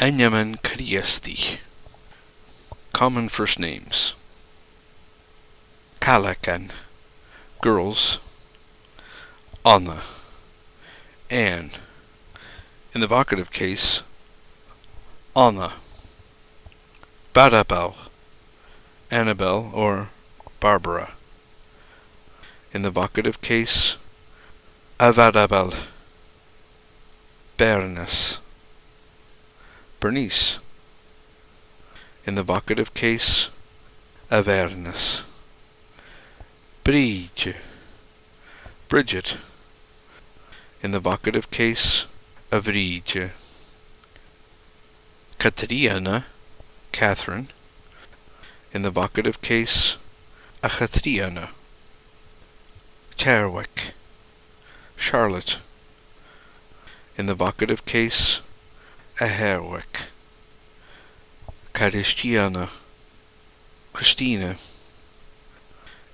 Anyaman Kariesti. Common first names. Kalakan, girls. Anna, Anne. In the vocative case, Anna. Barabel, Annabelle or Barbara. In the vocative case, Avarabel, Bernice, Bernice. In the vocative case, Avernus. Brige, Bridget. In the vocative case, Avrige. Katriana, Catherine. In the vocative case, Achatriana. Charwick, Charlotte. In the vocative case, Aherwick. Christiana, Christina.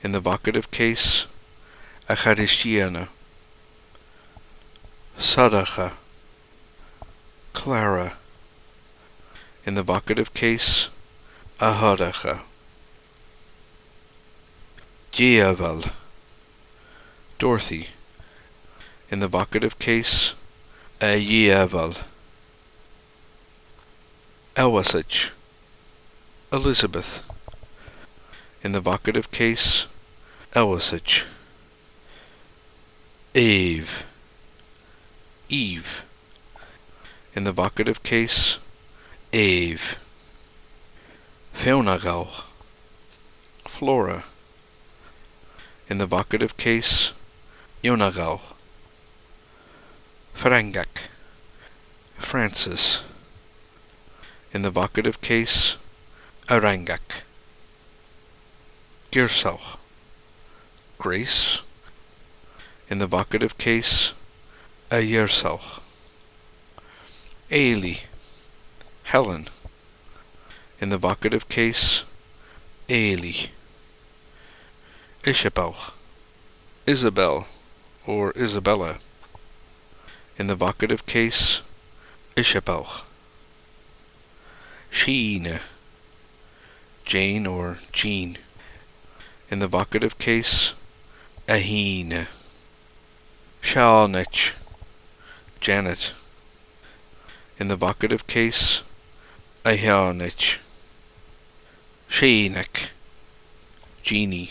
In the vocative case, Acharistiana. Sadacha, Clara. In the vocative case, Ahadacha. Jeavel, Dorothy. In the vocative case, Ayeavel. Elwasich, Elizabeth. In the vocative case, Elwasich. Eve, Eve. In the vocative case, Ave. Feonagal, Flora. In the vocative case, Yonagal. Frangak, Francis. In the vocative case, Arangak. Gersal, Grace. In the vocative case, Ayersal. Ailey, Helen. In the vocative case, Ailey. Isabel, Isabel or Isabella. In the vocative case, Isabel. Sheen, Jane or Jean. In the vocative case, Aheen. Shalnich, Janet. In the vocative case, Ahianich. Sheenik, Jeannie.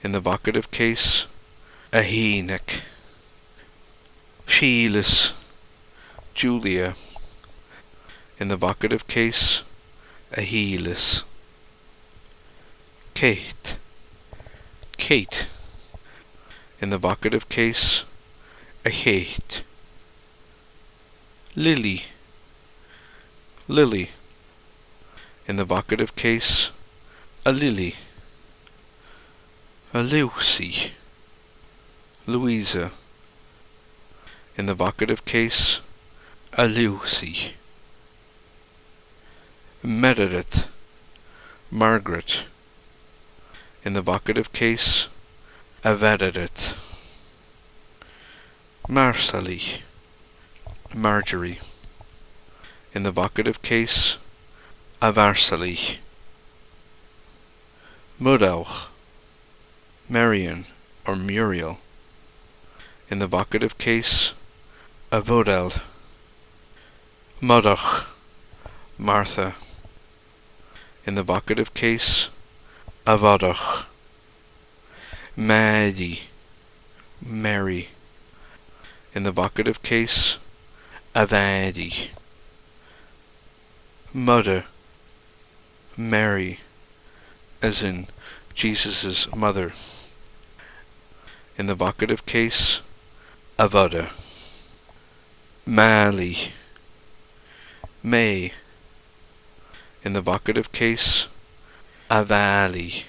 In the vocative case, Aheenik. Sheelis, Julia. In the vocative case, Ahelis. Kate, Kate. In the vocative case, Ahate. Lily, Lily. In the vocative case, a lily. A Lucy, Louisa. In the vocative case, a Lucy. Meredith, Margaret. In the vocative case, a Meredith. Marsali, Marjorie. In the vocative case, a Varsali. Mudalch, Marion or Muriel. In the vocative case, a Vodel. Mudach, Martha. In the vocative case, a Vodach. Maddie, Mary. In the vocative case, a Vaddy. Mother, Mary, as in Jesus' mother. In the vocative case, Avada. Mali, May. In the vocative case, Avali.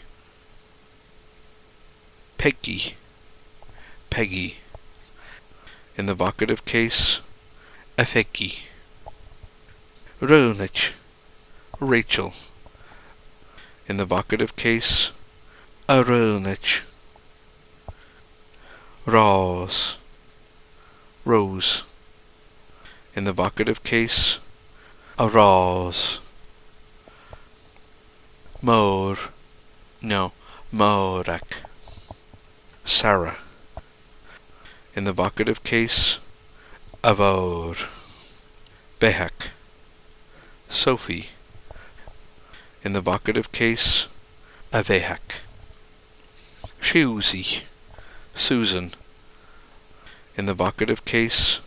Peggy, Peggy. In the vocative case, Afeki. Ronich, Rachel. In the vocative case, Aronich. Rose, Rose. In the vocative case, Arás. Mór. No, Mórach. Sarah. In the vocative case, Avor. Behak. Sophie. In the vocative case, Avehak. Siouxsie. Susan. In the vocative case,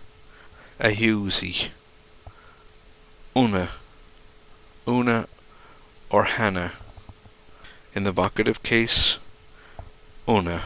Ahusie. Una. Una or Hannah. In the vocative case, Una.